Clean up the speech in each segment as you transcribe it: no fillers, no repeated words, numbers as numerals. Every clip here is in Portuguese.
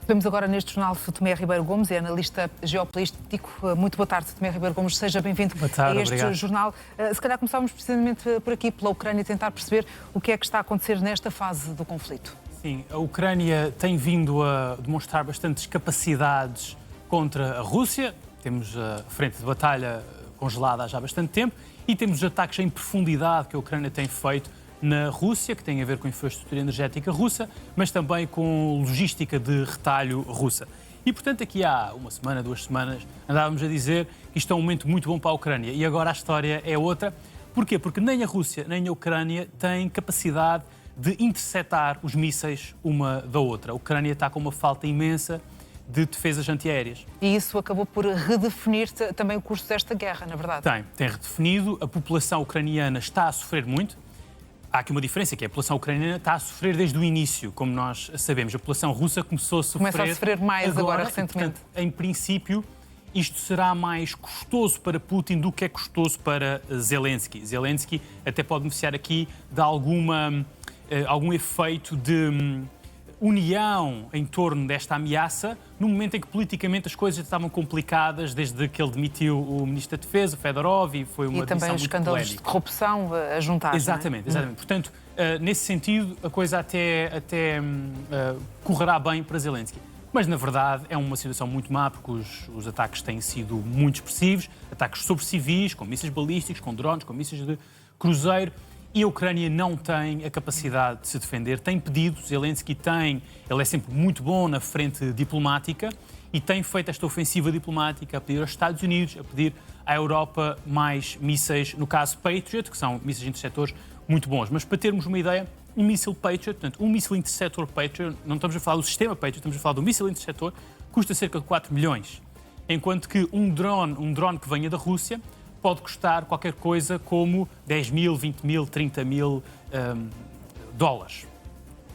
Vemos agora neste jornal Tomé Ribeiro Gomes, é analista geopolítico. Muito boa tarde, Tomé Ribeiro Gomes, seja bem-vindo a este obrigado. jornal. Se calhar começávamos precisamente por aqui, pela Ucrânia, tentar perceber o que é que está a acontecer nesta fase do conflito. Sim, a Ucrânia tem vindo a demonstrar bastantes capacidades contra a Rússia. Temos a frente de batalha congelada há já bastante tempo e temos os ataques em profundidade que a Ucrânia tem feito na Rússia, que tem a ver com a infraestrutura energética russa, mas também com logística de retalho russa. E, portanto, aqui há uma semana, 2 semanas, andávamos a dizer que isto é um momento muito bom para a Ucrânia. E agora a história é outra. Porquê? Porque nem a Rússia nem a Ucrânia têm capacidade de interceptar os mísseis uma da outra. A Ucrânia está com uma falta imensa de defesas antiaéreas. E isso acabou por redefinir também o curso desta guerra, na verdade. Tem redefinido. A população ucraniana está a sofrer muito. Há aqui uma diferença, que é a população ucraniana está a sofrer desde o início, como nós sabemos. A população russa começou a sofrer... Começa a sofrer mais agora recentemente. E, portanto, em princípio, isto será mais custoso para Putin do que é custoso para Zelensky. Zelensky até pode beneficiar aqui de algum efeito de união em torno desta ameaça, no momento em que politicamente as coisas estavam complicadas, desde que ele demitiu o Ministro da Defesa, Fedorov, e foi uma demissão muito polémica. E também os escândalos de corrupção a juntar-se. Exatamente, exatamente. Portanto, nesse sentido, a coisa até correrá bem para Zelensky. Mas, na verdade, é uma situação muito má, porque os ataques têm sido muito expressivos, ataques sobre civis, com mísseis balísticos, com drones, com mísseis de cruzeiro, e a Ucrânia não tem a capacidade de se defender. Tem pedido, Zelensky ele é sempre muito bom na frente diplomática e tem feito esta ofensiva diplomática a pedir aos Estados Unidos, a pedir à Europa mais mísseis, no caso Patriot, que são mísseis interceptores muito bons. Mas para termos uma ideia, um míssil Patriot, portanto, um míssil interceptor Patriot, não estamos a falar do sistema Patriot, estamos a falar do míssil interceptor, custa cerca de 4 milhões. Enquanto que um drone que venha da Rússia, pode custar qualquer coisa como 10 mil, 20 mil, 30 mil dólares.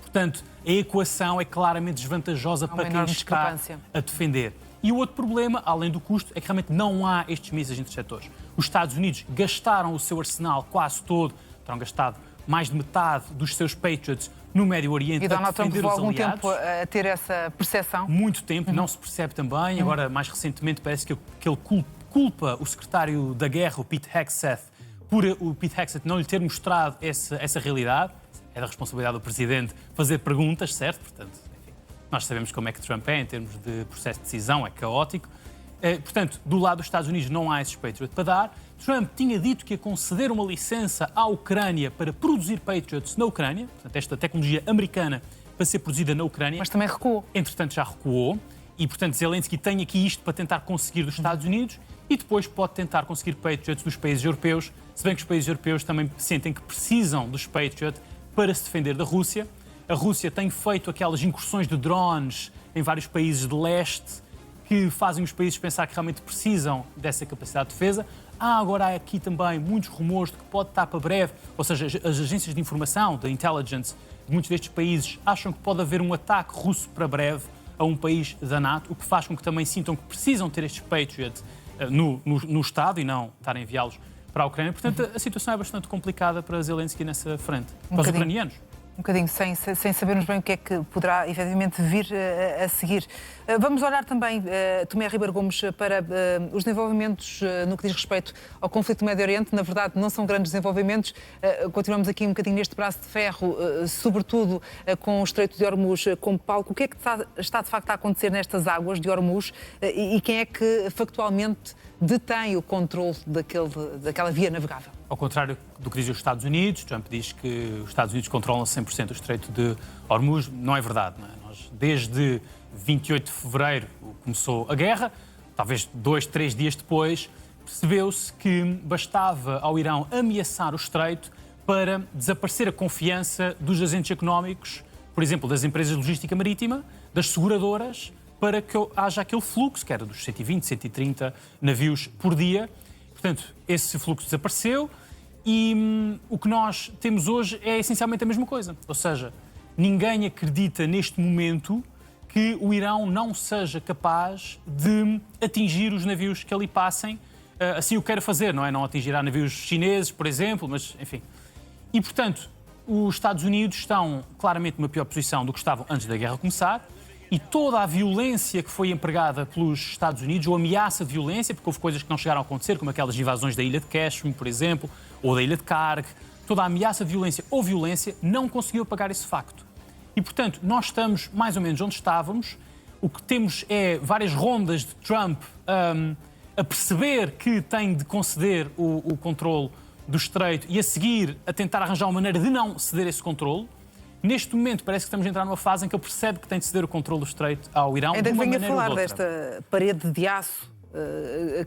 Portanto, a equação é claramente desvantajosa para quem está a defender. E o outro problema, além do custo, é que realmente não há estes mísseis interceptores. Os Estados Unidos gastaram o seu arsenal quase todo, terão gastado mais de metade dos seus Patriots no Médio Oriente para defender os aliados. E Donald Trump levou algum tempo a ter essa percepção? Muito tempo, não se percebe também. Agora, mais recentemente, parece que ele culpa o secretário da Guerra, o Pete Hegseth, por o Pete Hegseth não lhe ter mostrado essa realidade. É da responsabilidade do Presidente fazer perguntas, certo? Portanto, enfim, nós sabemos como é que Trump é em termos de processo de decisão, é caótico. Portanto, do lado dos Estados Unidos não há esses Patriots para dar. Trump tinha dito que ia conceder uma licença à Ucrânia para produzir Patriots na Ucrânia, portanto, esta tecnologia americana para ser produzida na Ucrânia. Mas também recuou. Entretanto, já recuou. E, portanto, Zelensky tem aqui isto para tentar conseguir dos Estados Unidos e depois pode tentar conseguir Patriots dos países europeus, se bem que os países europeus também sentem que precisam dos Patriots para se defender da Rússia. A Rússia tem feito aquelas incursões de drones em vários países de leste que fazem os países pensar que realmente precisam dessa capacidade de defesa. Agora há aqui também muitos rumores de que pode estar para breve, ou seja, as agências de informação, da intelligence de muitos destes países acham que pode haver um ataque russo para breve a um país da NATO, o que faz com que também sintam que precisam ter estes Patriots no Estado e não estarem a enviá-los para a Ucrânia. Portanto, a situação é bastante complicada para Zelensky nessa frente, para os ucranianos. Um bocadinho, sem sabermos bem o que é que poderá efetivamente vir a seguir. Vamos olhar também, Tomé Ribeiro Gomes, para os desenvolvimentos no que diz respeito ao conflito do Médio Oriente. Na verdade, não são grandes desenvolvimentos. Continuamos aqui um bocadinho neste braço de ferro, sobretudo com o Estreito de Hormuz como palco. O que é que está de facto a acontecer nestas águas de Hormuz e quem é que factualmente detém o controle daquela via navegável? Ao contrário do que dizem os Estados Unidos, Trump diz que os Estados Unidos controlam 100% o Estreito de Hormuz. Não é verdade, não é? Nós, desde 28 de fevereiro, começou a guerra, talvez 2, 3 dias depois, percebeu-se que bastava ao Irão ameaçar o Estreito para desaparecer a confiança dos agentes económicos, por exemplo, das empresas de logística marítima, das seguradoras, para que haja aquele fluxo, que era dos 120, 130 navios por dia. Portanto, esse fluxo desapareceu e o que nós temos hoje é essencialmente a mesma coisa. Ou seja, ninguém acredita neste momento que o Irão não seja capaz de atingir os navios que ali passem. Assim o quer fazer, não é? Não atingirá navios chineses, por exemplo, mas enfim. E, portanto, os Estados Unidos estão claramente numa pior posição do que estavam antes da guerra começar. e toda a violência que foi empregada pelos Estados Unidos, ou ameaça de violência, porque houve coisas que não chegaram a acontecer, como aquelas invasões da ilha de Kashmir, por exemplo, ou da ilha de Karg, toda a ameaça de violência ou violência não conseguiu apagar esse facto. E, portanto, nós estamos mais ou menos onde estávamos. O que temos é várias rondas de Trump a perceber que tem de conceder o controle do Estreito e a seguir a tentar arranjar uma maneira de não ceder esse controle. Neste momento parece que estamos a entrar numa fase em que ele percebe que tem de ceder o controle do Estreito ao Irão. Ainda de uma venho a maneira ou falar de outra. desta parede de aço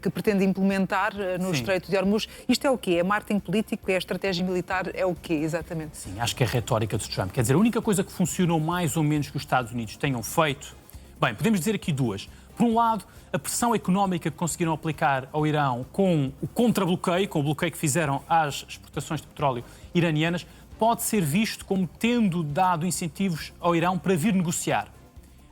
que pretende implementar no Sim. Estreito de Hormuz. Isto é o quê? É marketing político? É estratégia militar? É o quê, exatamente? Sim, acho que é a retórica de Trump. Quer dizer, a única coisa que funcionou mais ou menos que os Estados Unidos tenham feito... Bem, podemos dizer aqui duas. Por um lado, a pressão económica que conseguiram aplicar ao Irão com o contrabloqueio, com o bloqueio que fizeram às exportações de petróleo iranianas, pode ser visto como tendo dado incentivos ao Irão para vir negociar.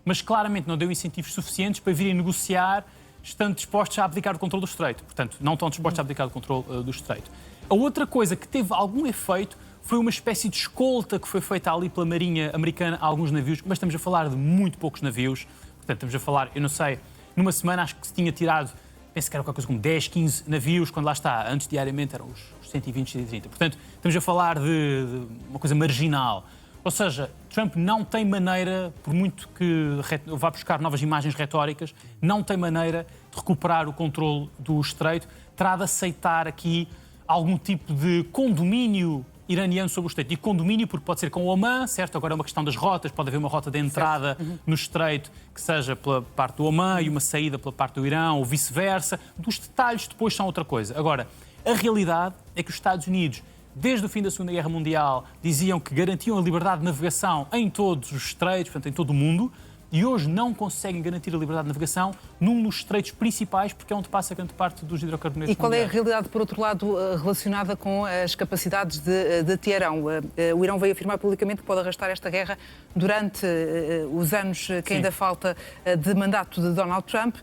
Mas claramente não deu incentivos suficientes para virem negociar, estando dispostos a abdicar do controle do Estreito. Portanto, não estão dispostos a abdicar do controle do Estreito. A outra coisa que teve algum efeito foi uma espécie de escolta que foi feita ali pela Marinha Americana a alguns navios, mas estamos a falar de muito poucos navios. Portanto, estamos a falar, eu não sei, numa semana acho que se tinha tirado, penso que era qualquer coisa como 10, 15 navios, quando lá está, antes diariamente eram os 120, 130. Portanto, estamos a falar de uma coisa marginal. Ou seja, Trump não tem maneira, por muito que vá buscar novas imagens retóricas, não tem maneira de recuperar o controle do Estreito, terá de aceitar aqui algum tipo de condomínio iraniano sobre o Estreito. E condomínio porque pode ser com o Oman, certo? Agora é uma questão das rotas, pode haver uma rota de entrada no Estreito que seja pela parte do Oman e uma saída pela parte do Irão, ou vice-versa. Dos detalhes depois são outra coisa. Agora, a realidade é que os Estados Unidos, desde o fim da Segunda Guerra Mundial, diziam que garantiam a liberdade de navegação em todos os estreitos, portanto, em todo o mundo, e hoje não conseguem garantir a liberdade de navegação num dos estreitos principais, porque é onde passa grande parte dos hidrocarbonetos E qual é a mundiais. realidade, por outro lado, relacionada com as capacidades de Teherão? O Irão veio afirmar publicamente que pode arrastar esta guerra durante os anos que ainda falta de mandato de Donald Trump.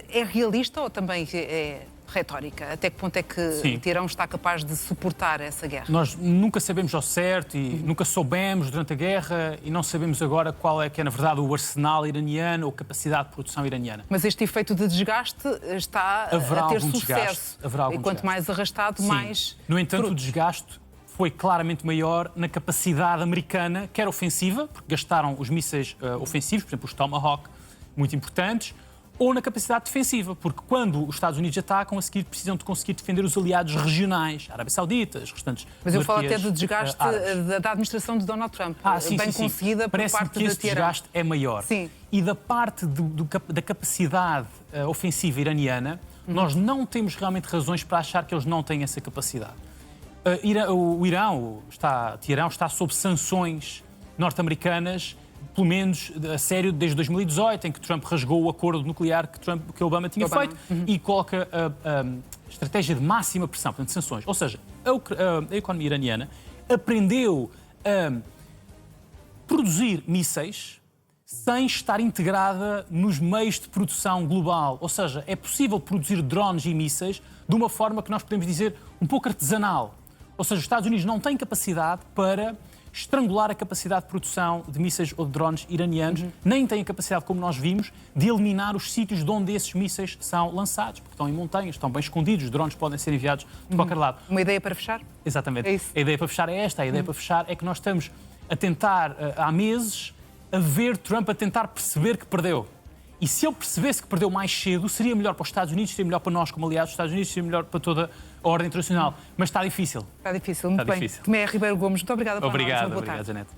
É realista ou também é retórica? Até que ponto é que Teherão está capaz de suportar essa guerra? Nós nunca sabemos ao certo e nunca soubemos durante a guerra e não sabemos agora qual é que é, na verdade, o arsenal iraniano ou capacidade de produção iraniana. Mas este efeito de desgaste está a ter sucesso. E quanto mais arrastado, mais... No entanto, frutos. o desgaste foi claramente maior na capacidade americana, quer ofensiva, porque gastaram os mísseis ofensivos, por exemplo, os Tomahawk, muito importantes, ou na capacidade defensiva, porque quando os Estados Unidos atacam, a seguir precisam de conseguir defender os aliados regionais, a Arábia Saudita, as restantes Mas eu falo até monarquias, do desgaste da administração de Donald Trump, bem conseguida por Parece-me parte que da esse Teherão. desgaste é maior. Sim. E da parte da capacidade ofensiva iraniana, nós não temos realmente razões para achar que eles não têm essa capacidade. Teherão está sob sanções norte-americanas, pelo menos a sério, desde 2018, em que Trump rasgou o acordo nuclear que Obama tinha feito e coloca a estratégia de máxima pressão, portanto, sanções. Ou seja, a economia iraniana aprendeu a produzir mísseis sem estar integrada nos meios de produção global. Ou seja, é possível produzir drones e mísseis de uma forma que nós podemos dizer um pouco artesanal. Ou seja, os Estados Unidos não têm capacidade para estrangular a capacidade de produção de mísseis ou de drones iranianos, nem têm a capacidade, como nós vimos, de eliminar os sítios de onde esses mísseis são lançados, porque estão em montanhas, estão bem escondidos, os drones podem ser enviados de qualquer lado. Uma ideia para fechar? Exatamente. É isso. A ideia para fechar é esta. A ideia para fechar é que nós estamos a tentar, há meses, a ver Trump a tentar perceber que perdeu. E se ele percebesse que perdeu mais cedo, seria melhor para os Estados Unidos, seria melhor para nós como aliados dos Estados Unidos, seria melhor para toda a ordem internacional. Mas está difícil. Está difícil, muito bem. difícil. Tomé Ribeiro Gomes, muito obrigada pela análise. Boa tarde. Obrigado, Janete.